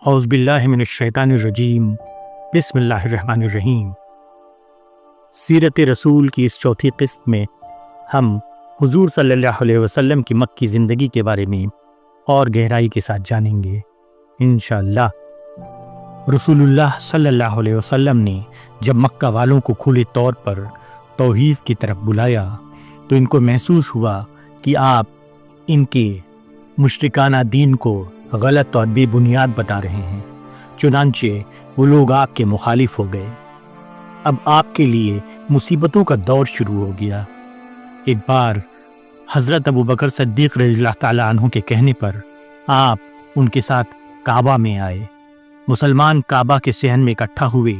اعوذ باللہ من الشیطان الرجیم بسم اللہ الرحمن الرحیم۔ سیرت رسول کی اس چوتھی قسط میں ہم حضور صلی اللہ علیہ وسلم کی مکی زندگی کے بارے میں اور گہرائی کے ساتھ جانیں گے انشاءاللہ۔ رسول اللہ صلی اللہ علیہ وسلم نے جب مکہ والوں کو کھلے طور پر توحید کی طرف بلایا تو ان کو محسوس ہوا کہ آپ ان کے مشرکانہ دین کو غلط اور بے بنیاد بتا رہے ہیں، چنانچہ وہ لوگ آپ کے مخالف ہو گئے۔ اب آپ کے لیے مصیبتوں کا دور شروع ہو گیا۔ ایک بار حضرت ابوبکر صدیق رضی اللہ تعالیٰ عنہ کے کہنے پر آپ ان کے ساتھ کعبہ میں آئے۔ مسلمان کعبہ کے صحن میں اکٹھا ہوئے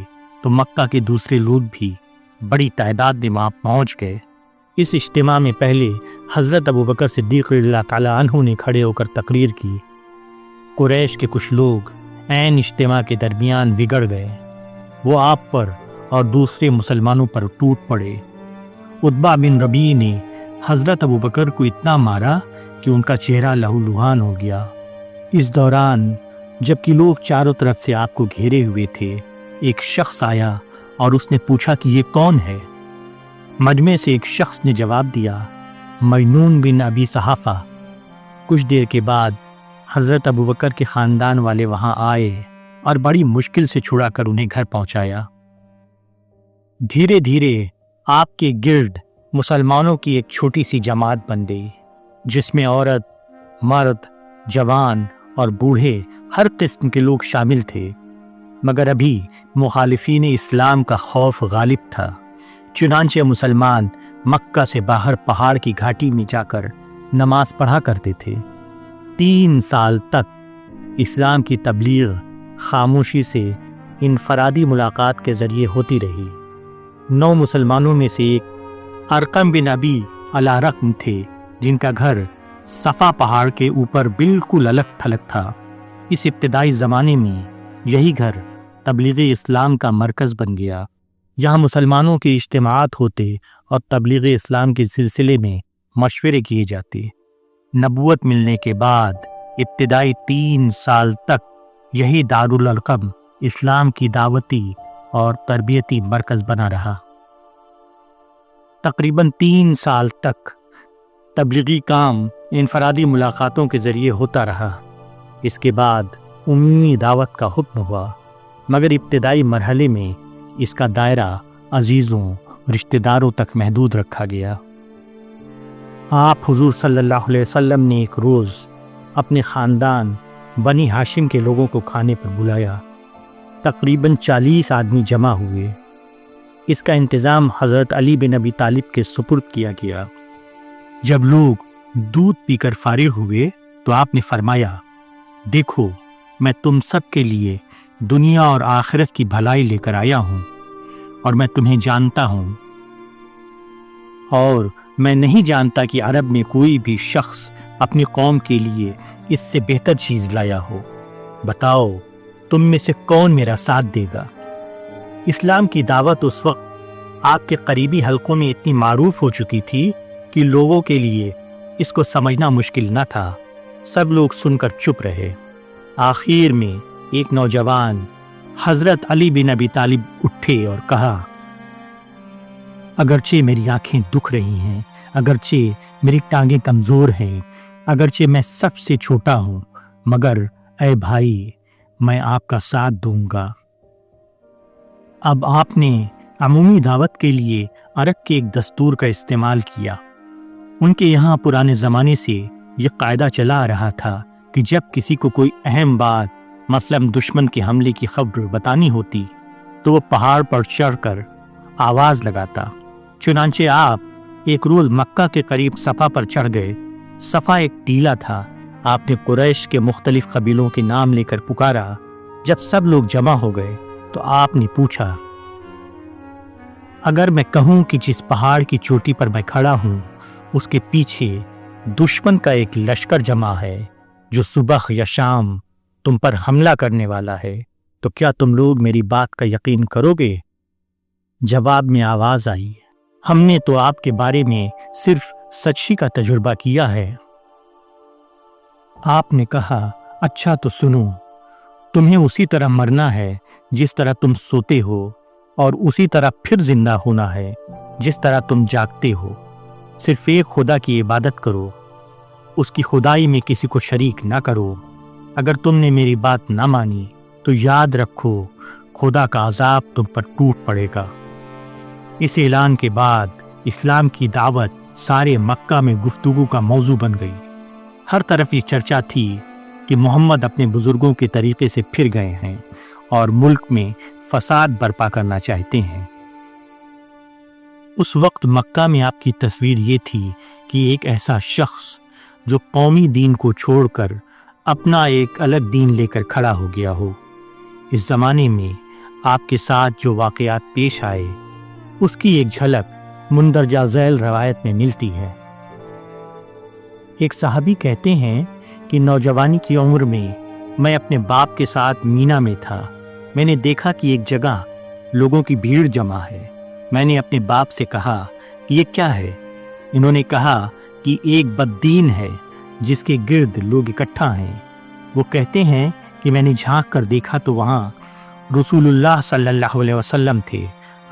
تو مکہ کے دوسرے لوگ بھی بڑی تعداد میں وہاں پہنچ گئے۔ اس اجتماع میں پہلے حضرت ابوبکر صدیق رضی اللہ تعالیٰ عنہ نے کھڑے ہو کر تقریر کی۔ قریش کے کچھ لوگ عین اجتماع کے درمیان بگڑ گئے، وہ آپ پر اور دوسرے مسلمانوں پر ٹوٹ پڑے۔ عتبہ بن ربیع نے حضرت ابوبکر کو اتنا مارا کہ ان کا چہرہ لہو لہان ہو گیا۔ اس دوران جبکہ لوگ چاروں طرف سے آپ کو گھیرے ہوئے تھے، ایک شخص آیا اور اس نے پوچھا کہ یہ کون ہے؟ مجمع سے ایک شخص نے جواب دیا، مجنون بن ابی صحافہ۔ کچھ دیر کے بعد حضرت ابوبکر کے خاندان والے وہاں آئے اور بڑی مشکل سے چھڑا کر انہیں گھر پہنچایا۔ دھیرے دھیرے آپ کے گرد مسلمانوں کی ایک چھوٹی سی جماعت بن گئی، جس میں عورت، مرد، جوان اور بوڑھے ہر قسم کے لوگ شامل تھے، مگر ابھی مخالفین اسلام کا خوف غالب تھا۔ چنانچہ مسلمان مکہ سے باہر پہاڑ کی گھاٹی میں جا کر نماز پڑھا کرتے تھے۔ 3 سال تک اسلام کی تبلیغ خاموشی سے انفرادی ملاقات کے ذریعے ہوتی رہی۔ 9 مسلمانوں میں سے ایک ارقم بن ابی الارقم تھے، جن کا گھر صفا پہاڑ کے اوپر بالکل الگ تھلگ تھا۔ اس ابتدائی زمانے میں یہی گھر تبلیغ اسلام کا مرکز بن گیا۔ یہاں مسلمانوں کے اجتماعات ہوتے اور تبلیغ اسلام کے سلسلے میں مشورے کیے جاتے۔ نبوت ملنے کے بعد ابتدائی 3 سال تک یہی دارالارقم اسلام کی دعوتی اور تربیتی مرکز بنا رہا۔ تقریباً 3 سال تک تبلیغی کام انفرادی ملاقاتوں کے ذریعے ہوتا رہا۔ اس کے بعد عمومی دعوت کا حکم ہوا، مگر ابتدائی مرحلے میں اس کا دائرہ عزیزوں رشتہ داروں تک محدود رکھا گیا۔ آپ حضور صلی اللہ علیہ وسلم نے ایک روز اپنے خاندان بنی ہاشم کے لوگوں کو کھانے پر بلایا۔ تقریباً 40 آدمی جمع ہوئے۔ اس کا انتظام حضرت علی بن ابی طالب کے سپرد کیا گیا۔ جب لوگ دودھ پی کر فارغ ہوئے تو آپ نے فرمایا، دیکھو میں تم سب کے لیے دنیا اور آخرت کی بھلائی لے کر آیا ہوں، اور میں تمہیں جانتا ہوں، اور میں نہیں جانتا کہ عرب میں کوئی بھی شخص اپنی قوم کے لیے اس سے بہتر چیز لایا ہو۔ بتاؤ تم میں سے کون میرا ساتھ دے گا؟ اسلام کی دعوت اس وقت آپ کے قریبی حلقوں میں اتنی معروف ہو چکی تھی کہ لوگوں کے لیے اس کو سمجھنا مشکل نہ تھا۔ سب لوگ سن کر چپ رہے۔ آخر میں ایک نوجوان حضرت علی بن ابی طالب اٹھے اور کہا، اگرچہ میری آنکھیں دکھ رہی ہیں، اگرچہ میری ٹانگیں کمزور ہیں، اگرچہ میں سب سے چھوٹا ہوں، مگر اے بھائی میں آپ کا ساتھ دوں گا۔ اب آپ نے عمومی دعوت کے لیے عرب کے ایک دستور کا استعمال کیا۔ ان کے یہاں پرانے زمانے سے یہ قاعدہ چلا آ رہا تھا کہ جب کسی کو کوئی اہم بات مثلاً دشمن کے حملے کی خبر بتانی ہوتی تو وہ پہاڑ پر چڑھ کر آواز لگاتا۔ چنانچہ آپ ایک روز مکہ کے قریب صفا پر چڑھ گئے۔ صفا ایک ٹیلہ تھا۔ آپ نے قریش کے مختلف قبیلوں کے نام لے کر پکارا۔ جب سب لوگ جمع ہو گئے تو آپ نے پوچھا، اگر میں کہوں کہ جس پہاڑ کی چوٹی پر میں کھڑا ہوں اس کے پیچھے دشمن کا ایک لشکر جمع ہے جو صبح یا شام تم پر حملہ کرنے والا ہے، تو کیا تم لوگ میری بات کا یقین کرو گے؟ جواب میں آواز آئی، ہم نے تو آپ کے بارے میں صرف سچی کا تجربہ کیا ہے۔ آپ نے کہا، اچھا تو سنو، تمہیں اسی طرح مرنا ہے جس طرح تم سوتے ہو، اور اسی طرح پھر زندہ ہونا ہے جس طرح تم جاگتے ہو۔ صرف ایک خدا کی عبادت کرو، اس کی خدائی میں کسی کو شریک نہ کرو۔ اگر تم نے میری بات نہ مانی تو یاد رکھو خدا کا عذاب تم پر ٹوٹ پڑے گا۔ اس اعلان کے بعد اسلام کی دعوت سارے مکہ میں گفتگو کا موضوع بن گئی۔ ہر طرف یہ چرچا تھی کہ محمد اپنے بزرگوں کے طریقے سے پھر گئے ہیں اور ملک میں فساد برپا کرنا چاہتے ہیں۔ اس وقت مکہ میں آپ کی تصویر یہ تھی کہ ایک ایسا شخص جو قومی دین کو چھوڑ کر اپنا ایک الگ دین لے کر کھڑا ہو گیا ہو۔ اس زمانے میں آپ کے ساتھ جو واقعات پیش آئے اس کی ایک جھلک مندرجہ ذیل روایت میں ملتی ہے۔ ایک صحابی کہتے ہیں کہ نوجوانی کی عمر میں اپنے باپ کے ساتھ مینا میں تھا۔ میں نے دیکھا کہ ایک جگہ لوگوں کی بھیڑ جمع ہے۔ میں نے اپنے باپ سے کہا کہ یہ کیا ہے؟ انہوں نے کہا کہ ایک بددین ہے جس کے گرد لوگ اکٹھا ہیں۔ وہ کہتے ہیں کہ میں نے جھانک کر دیکھا تو وہاں رسول اللہ صلی اللہ علیہ وسلم تھے۔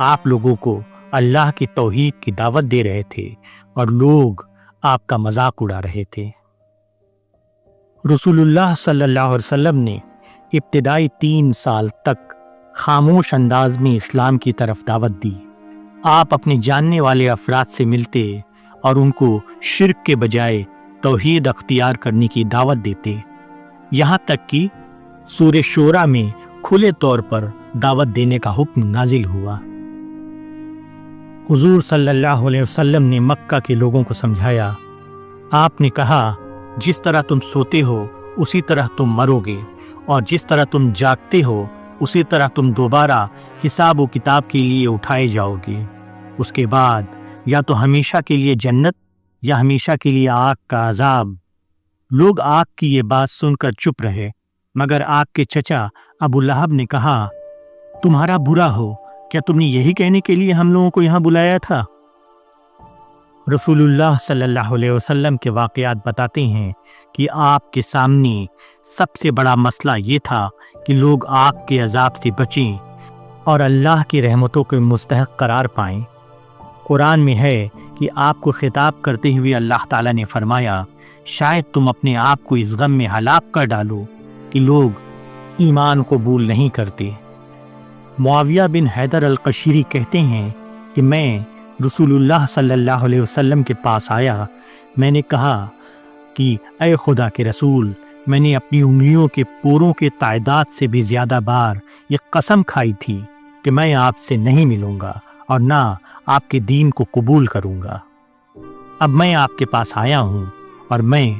آپ لوگوں کو اللہ کی توحید کی دعوت دے رہے تھے اور لوگ آپ کا مذاق اڑا رہے تھے۔ رسول اللہ صلی اللہ علیہ وسلم نے ابتدائی 3 سال تک خاموش انداز میں اسلام کی طرف دعوت دی۔ آپ اپنے جاننے والے افراد سے ملتے اور ان کو شرک کے بجائے توحید اختیار کرنے کی دعوت دیتے، یہاں تک کہ سورہ شورى میں کھلے طور پر دعوت دینے کا حکم نازل ہوا۔ حضور صلی اللہ علیہ وسلم نے مکہ کے لوگوں کو سمجھایا۔ آپ نے کہا، جس طرح تم سوتے ہو اسی طرح تم مرو گے، اور جس طرح تم جاگتے ہو اسی طرح تم دوبارہ حساب و کتاب کے لیے اٹھائے جاؤ گے۔ اس کے بعد یا تو ہمیشہ کے لیے جنت یا ہمیشہ کے لیے آگ کا عذاب۔ لوگ آگ کی یہ بات سن کر چپ رہے، مگر آگ کے چچا ابو لہب نے کہا، تمہارا برا ہو، کیا تم نے یہی کہنے کے لیے ہم لوگوں کو یہاں بلایا تھا؟ رسول اللہ صلی اللہ علیہ وسلم کے واقعات بتاتے ہیں کہ آپ کے سامنے سب سے بڑا مسئلہ یہ تھا کہ لوگ آگ کے عذاب سے بچیں اور اللہ کی رحمتوں کے مستحق قرار پائیں۔ قرآن میں ہے کہ آپ کو خطاب کرتے ہوئے اللہ تعالیٰ نے فرمایا، شاید تم اپنے آپ کو اس غم میں ہلاک کر ڈالو کہ لوگ ایمان قبول نہیں کرتے۔ معاویہ بن حیدر القشیری کہتے ہیں کہ میں رسول اللہ صلی اللہ علیہ وسلم کے پاس آیا۔ میں نے کہا کہ اے خدا کے رسول، میں نے اپنی انگلیوں کے پوروں کے تعداد سے بھی زیادہ بار یہ قسم کھائی تھی کہ میں آپ سے نہیں ملوں گا اور نہ آپ کے دین کو قبول کروں گا۔ اب میں آپ کے پاس آیا ہوں اور میں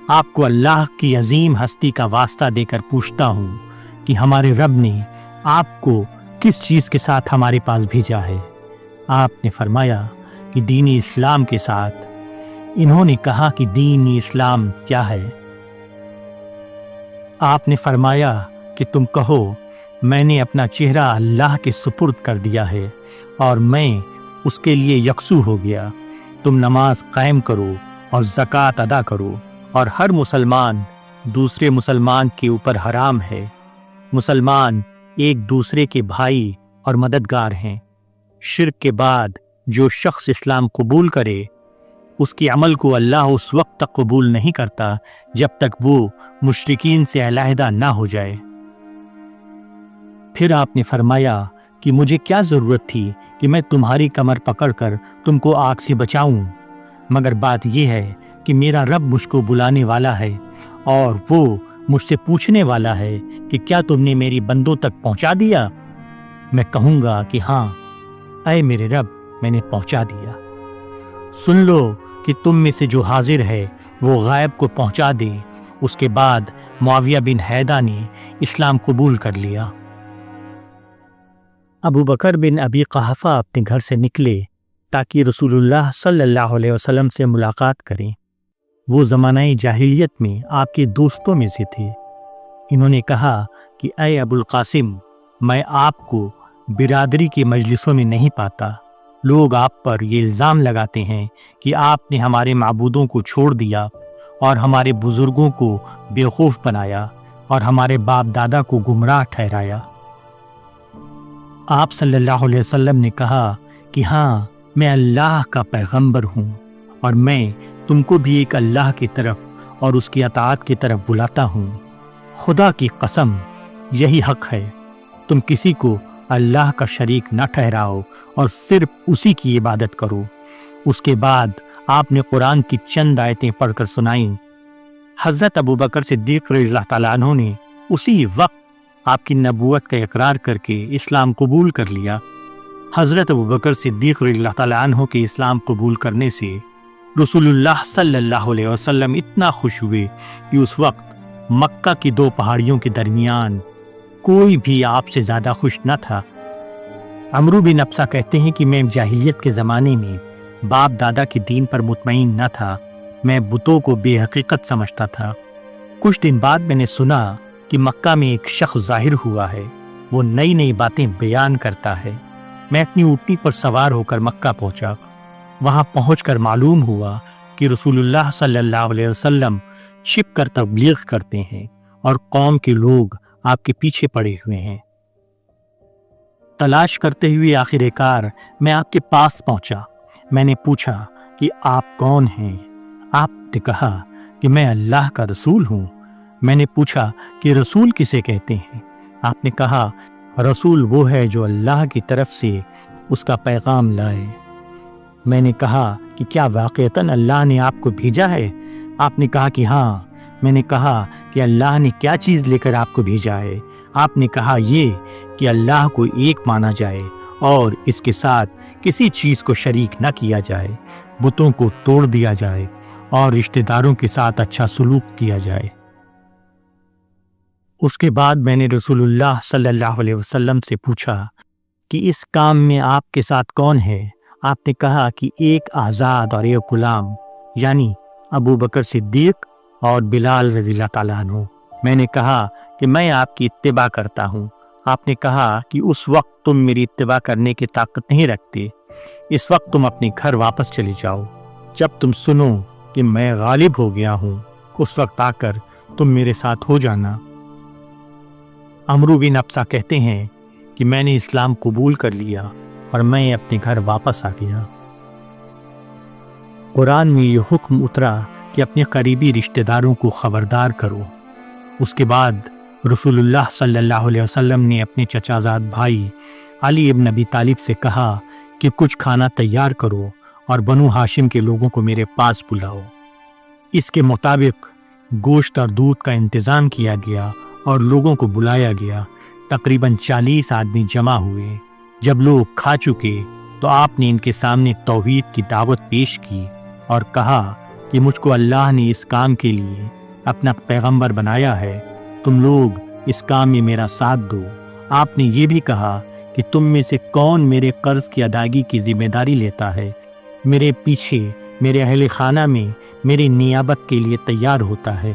آپ کو اللہ کی عظیم ہستی کا واسطہ دے کر پوچھتا ہوں کہ ہمارے رب نے آپ کو کس چیز کے ساتھ ہمارے پاس بھیجا ہے؟ آپ نے فرمایا کہ دین اسلام کے ساتھ۔ انہوں نے کہا کہ دین اسلام کیا ہے؟ آپ نے فرمایا کہ تم کہو، میں نے اپنا چہرہ اللہ کے سپرد کر دیا ہے اور میں اس کے لیے یکسو ہو گیا۔ تم نماز قائم کرو اور زکوٰۃ ادا کرو، اور ہر مسلمان دوسرے مسلمان کے اوپر حرام ہے۔ مسلمان ایک دوسرے کے بھائی اور مددگار ہیں۔ شرک کے بعد جو شخص اسلام قبول کرے اس کے عمل کو اللہ اس وقت تک قبول نہیں کرتا جب تک وہ مشرکین سے علیحدہ نہ ہو جائے۔ پھر آپ نے فرمایا کہ مجھے کیا ضرورت تھی کہ میں تمہاری کمر پکڑ کر تم کو آگ سے بچاؤں، مگر بات یہ ہے کہ میرا رب مجھ کو بلانے والا ہے اور وہ مجھ سے پوچھنے والا ہے کہ کیا تم نے میری بندوں تک پہنچا دیا؟ میں کہوں گا کہ ہاں اے میرے رب، میں نے پہنچا دیا۔ سن لو کہ تم میں سے جو حاضر ہے وہ غائب کو پہنچا دے۔ اس کے بعد معاویہ بن حیدہ نے اسلام قبول کر لیا۔ ابو بکر بن ابی قحافہ اپنے گھر سے نکلے تاکہ رسول اللہ صلی اللہ علیہ وسلم سے ملاقات کریں۔ وہ زمانہ جاہلیت میں آپ کے دوستوں میں سے تھے۔ انہوں نے کہا کہ اے ابو القاسم، میں آپ کو برادری کی مجلسوں میں نہیں پاتا۔ لوگ آپ پر یہ الزام لگاتے ہیں کہ آپ نے ہمارے معبودوں کو چھوڑ دیا اور ہمارے بزرگوں کو بیوقوف بنایا اور ہمارے باپ دادا کو گمراہ ٹھہرایا۔ آپ صلی اللہ علیہ وسلم نے کہا کہ ہاں، میں اللہ کا پیغمبر ہوں اور میں تم کو بھی ایک اللہ کی طرف اور اس کی اطاعت کی طرف بلاتا ہوں۔ خدا کی قسم، یہی حق ہے، تم کسی کو اللہ کا شریک نہ ٹھہراؤ اور صرف اسی کی عبادت کرو۔ اس کے بعد آپ نے قرآن کی چند آیتیں پڑھ کر سنائیں۔ حضرت ابوبکر صدیق رضی اللہ تعالیٰ عنہ نے اسی وقت آپ کی نبوت کا اقرار کر کے اسلام قبول کر لیا۔ حضرت ابوبکر صدیق رضی اللہ تعالیٰ عنہ کے اسلام قبول کرنے سے رسول اللہ صلی اللہ علیہ وسلم اتنا خوش ہوئے کہ اس وقت مکہ کی دو پہاڑیوں کے درمیان کوئی بھی آپ سے زیادہ خوش نہ تھا۔ عمرو بن ابسہ کہتے ہیں کہ میں جاہلیت کے زمانے میں باپ دادا کے دین پر مطمئن نہ تھا، میں بتوں کو بے حقیقت سمجھتا تھا۔ کچھ دن بعد میں نے سنا کہ مکہ میں ایک شخص ظاہر ہوا ہے، وہ نئی نئی باتیں بیان کرتا ہے۔ میں اپنی اونٹنی پر سوار ہو کر مکہ پہنچا۔ وہاں پہنچ کر معلوم ہوا کہ رسول اللہ صلی اللہ علیہ وسلم چھپ کر تبلیغ کرتے ہیں اور قوم کے لوگ آپ کے پیچھے پڑے ہوئے ہیں۔ تلاش کرتے ہوئے آخر کار میں آپ کے پاس پہنچا۔ میں نے پوچھا کہ آپ کون ہیں؟ آپ نے کہا کہ میں اللہ کا رسول ہوں۔ میں نے پوچھا کہ رسول کسے کہتے ہیں؟ آپ نے کہا رسول وہ ہے جو اللہ کی طرف سے اس کا پیغام لائے۔ میں نے کہا کہ کیا واقعتاً اللہ نے آپ کو بھیجا ہے؟ آپ نے کہا کہ ہاں۔ میں نے کہا کہ اللہ نے کیا چیز لے کر آپ کو بھیجا ہے؟ آپ نے کہا یہ کہ اللہ کو ایک مانا جائے اور اس کے ساتھ کسی چیز کو شریک نہ کیا جائے، بتوں کو توڑ دیا جائے اور رشتہ داروں کے ساتھ اچھا سلوک کیا جائے۔ اس کے بعد میں نے رسول اللہ صلی اللہ علیہ وسلم سے پوچھا کہ اس کام میں آپ کے ساتھ کون ہے؟ آپ نے کہا کہ ایک آزاد اور ایک غلام، یعنی ابوبکر صدیق اور بلال رضی اللہ تعالیٰ عنہ۔ میں نے کہا کہ میں آپ کی اتباع کرتا ہوں۔ آپ نے کہا کہ اس وقت تم میری اتباع کرنے کی طاقت نہیں رکھتے، اس وقت تم اپنے گھر واپس چلے جاؤ۔ جب تم سنو کہ میں غالب ہو گیا ہوں، اس وقت آ کر تم میرے ساتھ ہو جانا۔ عمرو بن ابسہ کہتے ہیں کہ میں نے اسلام قبول کر لیا اور میں اپنے گھر واپس آ گیا۔ قرآن میں یہ حکم اترا کہ اپنے قریبی رشتہ داروں کو خبردار کرو۔ اس کے بعد رسول اللہ صلی اللہ علیہ وسلم نے اپنے چچا زاد بھائی علی ابن ابی طالب سے کہا کہ کچھ کھانا تیار کرو اور بنو ہاشم کے لوگوں کو میرے پاس بلاؤ۔ اس کے مطابق گوشت اور دودھ کا انتظام کیا گیا اور لوگوں کو بلایا گیا۔ تقریباً 40 آدمی جمع ہوئے۔ جب لوگ کھا چکے تو آپ نے ان کے سامنے توحید کی دعوت پیش کی اور کہا کہ مجھ کو اللہ نے اس کام کے لیے اپنا پیغمبر بنایا ہے، تم لوگ اس کام میں میرا ساتھ دو۔ آپ نے یہ بھی کہا کہ تم میں سے کون میرے قرض کی ادائیگی کی ذمہ داری لیتا ہے، میرے پیچھے میرے اہل خانہ میں میری نیابت کے لیے تیار ہوتا ہے۔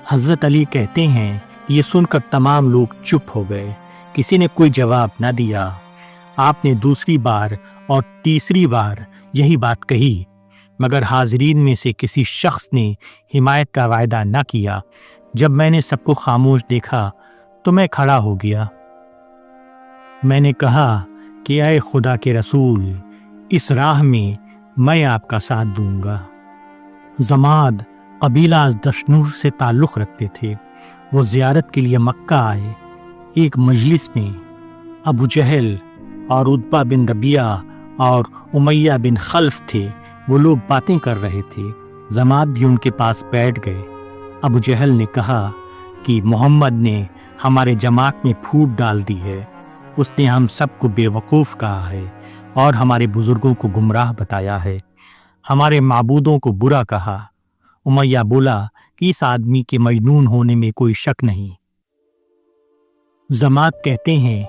حضرت علی کہتے ہیں یہ سن کر تمام لوگ چپ ہو گئے، کسی نے کوئی جواب نہ دیا۔ آپ نے دوسری بار اور تیسری بار یہی بات کہی، مگر حاضرین میں سے کسی شخص نے حمایت کا وعدہ نہ کیا۔ جب میں نے سب کو خاموش دیکھا تو میں کھڑا ہو گیا۔ میں نے کہا کہ اے خدا کے رسول، اس راہ میں آپ کا ساتھ دوں گا۔ زماد قبیلہ از دشنور سے تعلق رکھتے تھے، وہ زیارت کے لیے مکہ آئے۔ ایک مجلس میں ابو جہل اور عتبہ بن ربیعہ اور امیہ بن خلف تھے، وہ لوگ باتیں کر رہے تھے۔ زماد بھی ان کے پاس بیٹھ گئے۔ ابو جہل نے کہا کہ محمد نے ہمارے جماعت میں پھوٹ ڈال دی ہے، اس نے ہم سب کو بے وقوف کہا ہے اور ہمارے بزرگوں کو گمراہ بتایا ہے، ہمارے معبودوں کو برا کہا۔ امیہ بولا کہ اس آدمی کے مجنون ہونے میں کوئی شک نہیں۔ زماد کہتے ہیں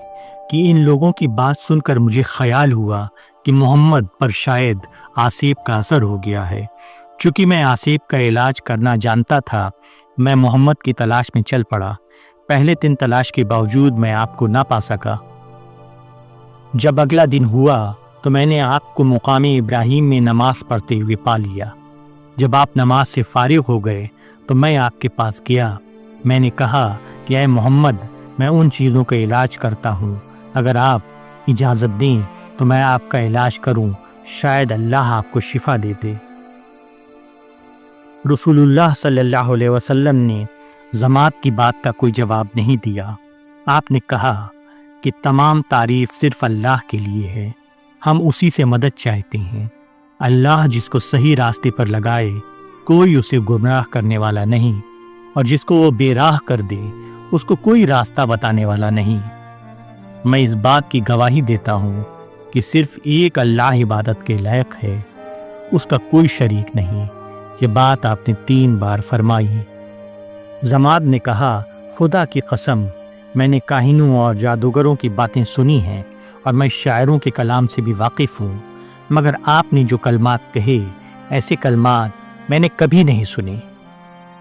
کہ ان لوگوں کی بات سن کر مجھے خیال ہوا کہ محمد پر شاید آسیب کا اثر ہو گیا ہے۔ چونکہ میں آسیب کا علاج کرنا جانتا تھا، میں محمد کی تلاش میں چل پڑا۔ پہلے دن تلاش کے باوجود میں آپ کو نہ پا سکا۔ جب اگلا دن ہوا تو میں نے آپ کو مقام ابراہیم میں نماز پڑھتے ہوئے پا لیا۔ جب آپ نماز سے فارغ ہو گئے تو میں آپ کے پاس گیا۔ میں نے کہا کہ اے محمد، میں ان چیزوں کا علاج کرتا ہوں، اگر آپ اجازت دیں تو میں آپ کا علاج کروں، شاید اللہ آپ کو شفا دے دے۔ رسول اللہ صلی اللہ علیہ وسلم نے ضماد کی بات کا کوئی جواب نہیں دیا۔ آپ نے کہا کہ تمام تعریف صرف اللہ کے لیے ہے، ہم اسی سے مدد چاہتے ہیں۔ اللہ جس کو صحیح راستے پر لگائے، کوئی اسے گمراہ کرنے والا نہیں، اور جس کو وہ بے راہ کر دے، اس کو کوئی راستہ بتانے والا نہیں۔ میں اس بات کی گواہی دیتا ہوں کہ صرف ایک اللہ عبادت کے لائق ہے، اس کا کوئی شریک نہیں۔ یہ بات آپ نے 3 بار فرمائی۔ ضماد نے کہا، خدا کی قسم، میں نے کاہنوں اور جادوگروں کی باتیں سنی ہیں اور میں شاعروں کے کلام سے بھی واقف ہوں، مگر آپ نے جو کلمات کہے، ایسے کلمات میں نے کبھی نہیں سنے۔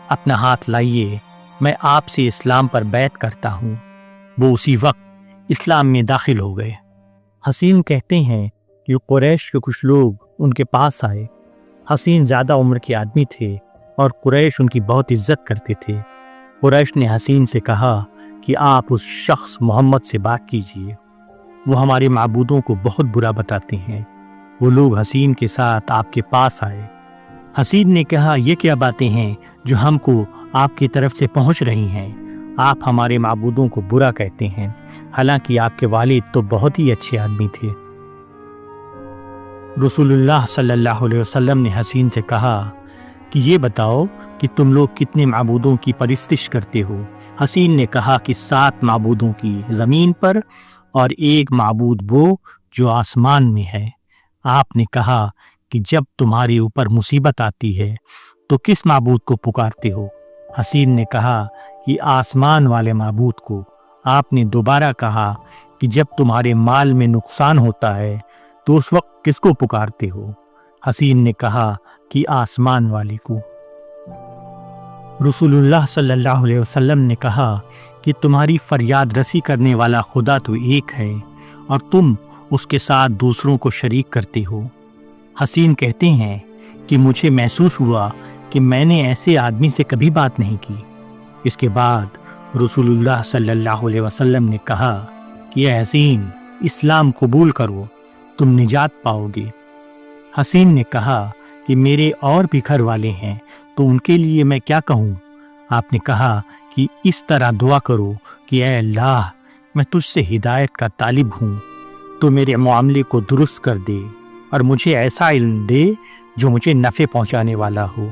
اپنا ہاتھ لائیے، میں آپ سے اسلام پر بیعت کرتا ہوں۔ وہ اسی وقت اسلام میں داخل ہو گئے۔ حسین کہتے ہیں کہ قریش کے کچھ لوگ ان کے پاس آئے۔ حسین زیادہ عمر کے آدمی تھے اور قریش ان کی بہت عزت کرتے تھے۔ قریش نے حسین سے کہا کہ آپ اس شخص محمد سے بات کیجیے، وہ ہمارے معبودوں کو بہت برا بتاتے ہیں۔ وہ لوگ حسین کے ساتھ آپ کے پاس آئے۔ حسین نے کہا، یہ کیا باتیں ہیں جو ہم کو آپ کی طرف سے پہنچ رہی ہیں؟ آپ ہمارے معبودوں کو برا کہتے ہیں، حالانکہ آپ کے والد تو بہت ہی اچھے آدمی تھے۔ رسول اللہ صلی اللہ علیہ وسلم نے حسین سے کہا کہ یہ بتاؤ کہ تم لوگ کتنے معبودوں کی پرستش کرتے ہو؟ حسین نے کہا کہ 7 معبودوں کی زمین پر اور 1 معبود وہ جو آسمان میں ہے۔ آپ نے کہا کہ جب تمہارے اوپر مصیبت آتی ہے تو کس معبود کو پکارتے ہو؟ حسین نے کہا کہ آسمان والے معبود کو۔ آپ نے دوبارہ کہا کہ جب تمہارے مال میں نقصان ہوتا ہے تو اس وقت کس کو پکارتے ہو؟ حسین نے کہا کہ آسمان والے کو۔ رسول اللہ صلی اللہ علیہ وسلم نے کہا کہ تمہاری فریاد رسی کرنے والا خدا تو ایک ہے اور تم اس کے ساتھ دوسروں کو شریک کرتے ہو۔ حسین کہتے ہیں کہ مجھے محسوس ہوا کہ میں نے ایسے آدمی سے کبھی بات نہیں کی۔ اس کے بعد رسول اللہ صلی اللہ علیہ وسلم نے کہا کہ اے حسین، اسلام قبول کرو، تم نجات پاؤ گے۔ حسین نے کہا کہ میرے اور بھی گھر والے ہیں، تو ان کے لیے میں کیا کہوں؟ آپ نے کہا کہ اس طرح دعا کرو کہ اے اللہ، میں تجھ سے ہدایت کا طالب ہوں، تو میرے معاملے کو درست کر دے اور مجھے ایسا علم دے جو مجھے نفع پہنچانے والا ہو۔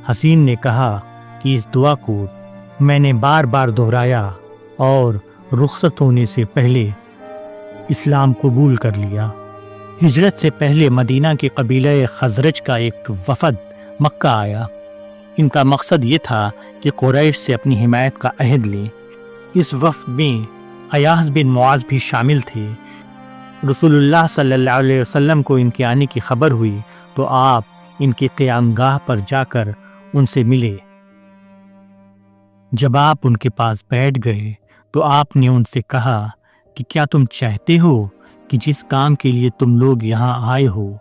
حسین نے کہا کہ اس دعا کو میں نے بار بار دہرایا اور رخصت ہونے سے پہلے اسلام قبول کر لیا۔ ہجرت سے پہلے مدینہ کے قبیلہ خزرج کا ایک وفد مکہ آیا۔ ان کا مقصد یہ تھا کہ قریش سے اپنی حمایت کا عہد لیں۔ اس وفد میں ایاس بن معاذ بھی شامل تھے۔ رسول اللہ صلی اللہ علیہ وسلم کو ان کے آنے کی خبر ہوئی تو آپ ان کے قیام گاہ پر جا کر ان سے ملے۔ جب آپ ان کے پاس بیٹھ گئے تو آپ نے ان سے کہا کہ کیا تم چاہتے ہو کہ جس کام کے لیے تم لوگ یہاں آئے ہو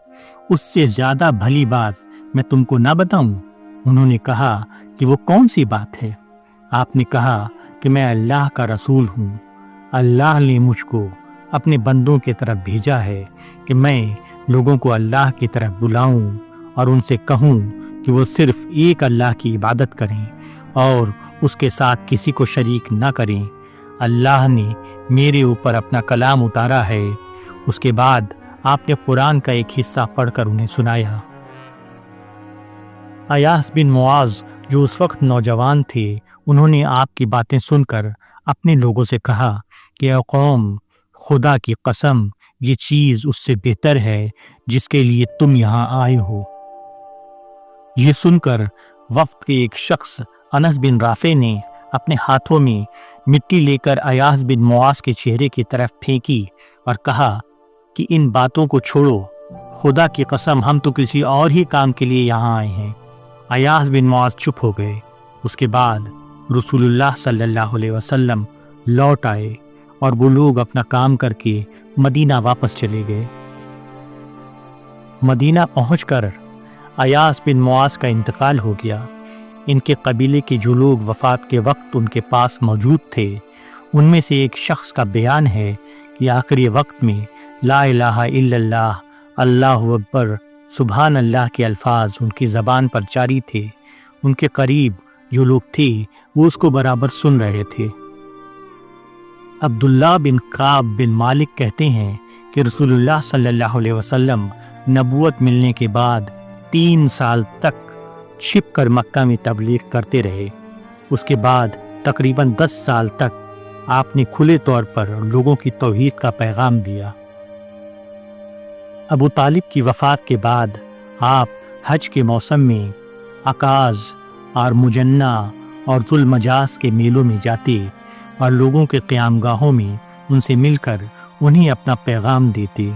اس سے زیادہ بھلی بات میں تم کو نہ بتاؤں؟ انہوں نے کہا کہ وہ کون سی بات ہے؟ آپ نے کہا کہ میں اللہ کا رسول ہوں، اللہ نے مجھ کو اپنے بندوں کی طرف بھیجا ہے کہ میں لوگوں کو اللہ کی طرف بلاؤں اور ان سے کہوں کہ وہ صرف ایک اللہ کی عبادت کریں اور اس کے ساتھ کسی کو شریک نہ کریں۔ اللہ نے میرے اوپر اپنا کلام اتارا ہے۔ اس کے بعد آپ نے قرآن کا ایک حصہ پڑھ کر انہیں سنایا۔ ایاس بن معاذ جو اس وقت نوجوان تھے، انہوں نے آپ کی باتیں سن کر اپنے لوگوں سے کہا کہ اے قوم، خدا کی قسم، یہ چیز اس سے بہتر ہے جس کے لیے تم یہاں آئے ہو۔ یہ سن کر وفد کے ایک شخص انس بن رافع نے اپنے ہاتھوں میں مٹی لے کر ایاس بن معاذ کے چہرے کی طرف پھینکی اور کہا کہ ان باتوں کو چھوڑو، خدا کی قسم ہم تو کسی اور ہی کام کے لیے یہاں آئے ہیں۔ ایاس بن معاذ چپ ہو گئے۔ اس کے بعد رسول اللہ صلی اللہ علیہ وسلم لوٹ آئے اور وہ لوگ اپنا کام کر کے مدینہ واپس چلے گئے۔ مدینہ پہنچ کر ایاس بن معاذ کا انتقال ہو گیا۔ ان کے قبیلے کے جو لوگ وفات کے وقت ان کے پاس موجود تھے، ان میں سے ایک شخص کا بیان ہے کہ آخری وقت میں لا الہ الا اللہ، اللہ اکبر، سبحان اللہ کے الفاظ ان کی زبان پر جاری تھے۔ ان کے قریب جو لوگ تھے وہ اس کو برابر سن رہے تھے۔ عبداللہ بن کعب بن مالک کہتے ہیں کہ رسول اللہ صلی اللہ علیہ وسلم نبوت ملنے کے بعد 3 سال تک چھپ کر مکہ میں تبلیغ کرتے رہے۔ اس کے بعد تقریباً 10 سال تک آپ نے کھلے طور پر لوگوں کی توحید کا پیغام دیا۔ ابو طالب کی وفات کے بعد آپ حج کے موسم میں عکاظ اور مجنہ اور ذوالمجاز کے میلوں میں جاتے اور لوگوں کے قیام گاہوں میں ان سے مل کر انہیں اپنا پیغام دیتے۔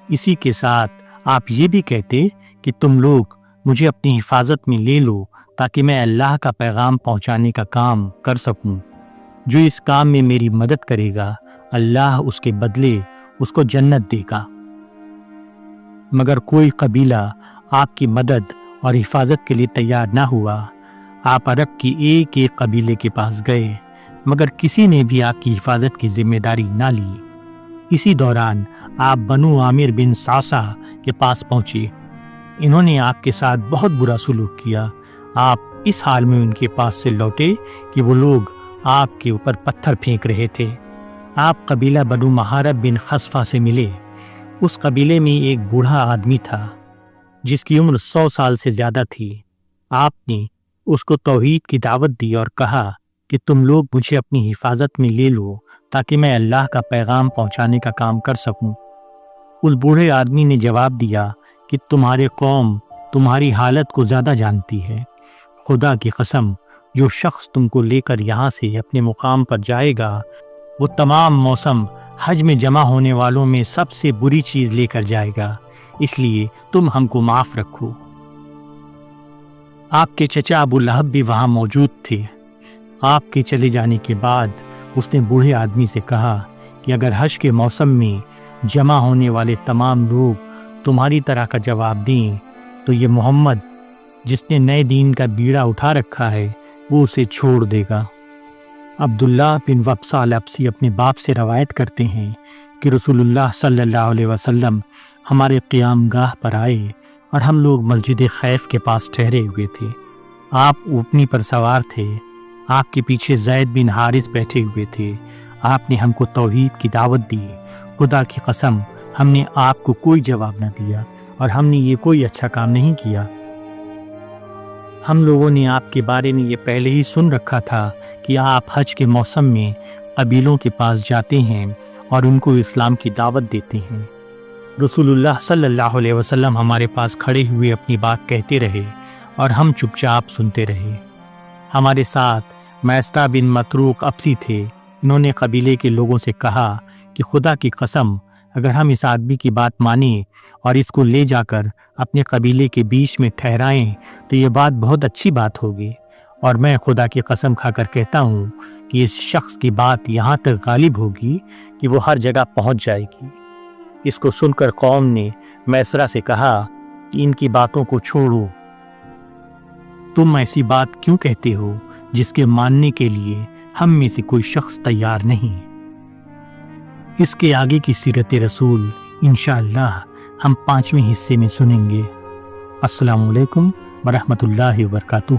اسی کے ساتھ آپ یہ بھی کہتے کہ تم لوگ مجھے اپنی حفاظت میں لے لو تاکہ میں اللہ کا پیغام پہنچانے کا کام کر سکوں۔ جو اس کام میں میری مدد کرے گا اللہ اس کے بدلے اس کو جنت دے گا۔ مگر کوئی قبیلہ آپ کی مدد اور حفاظت کے لیے تیار نہ ہوا۔ آپ عرب کی ایک ایک قبیلے کے پاس گئے مگر کسی نے بھی آپ کی حفاظت کی ذمہ داری نہ لی۔ اسی دوران آپ بنو عامر بن صعصع کے پاس پہنچے۔ انہوں نے آپ کے ساتھ بہت برا سلوک کیا۔ آپ اس حال میں ان کے پاس سے لوٹے کہ وہ لوگ آپ کے اوپر پتھر پھینک رہے تھے۔ آپ قبیلہ بنو محارب بن خصفہ سے ملے۔ اس قبیلے میں ایک بوڑھا آدمی تھا جس کی عمر 100 سال سے زیادہ تھی۔ آپ نے اس کو توحید کی دعوت دی اور کہا کہ تم لوگ مجھے اپنی حفاظت میں لے لو تاکہ میں اللہ کا پیغام پہنچانے کا کام کر سکوں۔ اس بوڑھے آدمی نے جواب دیا کہ تمہارے قوم تمہاری حالت کو زیادہ جانتی ہے۔ خدا کی قسم، جو شخص تم کو لے کر یہاں سے اپنے مقام پر جائے گا وہ تمام موسم حج میں جمع ہونے والوں میں سب سے بری چیز لے کر جائے گا، اس لیے تم ہم کو معاف رکھو۔ آپ کے چچا ابو لہب بھی وہاں موجود تھے۔ آپ کے چلے جانے کے بعد اس نے بوڑھے آدمی سے کہا کہ اگر حج کے موسم میں جمع ہونے والے تمام لوگ تمہاری طرح کا جواب دیں تو یہ محمد جس نے نئے دین کا بیڑا اٹھا رکھا ہے وہ اسے چھوڑ دے گا۔ عبداللہ بن وبصہ الابسی اپنے باپ سے روایت کرتے ہیں کہ رسول اللہ صلی اللہ علیہ وسلم ہمارے قیام گاہ پر آئے اور ہم لوگ مسجد خیف کے پاس ٹھہرے ہوئے تھے۔ آپ اونٹنی پر سوار تھے۔ آپ کے پیچھے زید بن حارث بیٹھے ہوئے تھے۔ آپ نے ہم کو توحید کی دعوت دی۔ خدا کی قسم، ہم نے آپ کو کوئی جواب نہ دیا اور ہم نے یہ کوئی اچھا کام نہیں کیا۔ ہم لوگوں نے آپ کے بارے میں یہ پہلے ہی سن رکھا تھا کہ آپ حج کے موسم میں قبیلوں کے پاس جاتے ہیں اور ان کو اسلام کی دعوت دیتے ہیں۔ رسول اللہ صلی اللہ علیہ وسلم ہمارے پاس کھڑے ہوئے اپنی بات کہتے رہے اور ہم چپ چاپ سنتے رہے۔ ہمارے ساتھ میسرہ بن مطروق ابسی تھے۔ انہوں نے قبیلے کے لوگوں سے کہا کہ خدا کی قسم، اگر ہم اس آدمی کی بات مانیں اور اس کو لے جا کر اپنے قبیلے کے بیچ میں ٹھہرائیں تو یہ بات بہت اچھی بات ہوگی، اور میں خدا کی قسم کھا کر کہتا ہوں کہ اس شخص کی بات یہاں تک غالب ہوگی کہ وہ ہر جگہ پہنچ جائے گی۔ اس کو سن کر قوم نے میسرہ سے کہا کہ ان کی باتوں کو چھوڑو، تم ایسی بات کیوں کہتے ہو جس کے ماننے کے لیے ہم میں سے کوئی شخص تیار نہیں۔ اس کے آگے کی سیرت رسول انشاءاللہ ہم 5ویں حصے میں سنیں گے۔ السلام علیکم ورحمۃ اللہ وبرکاتہ۔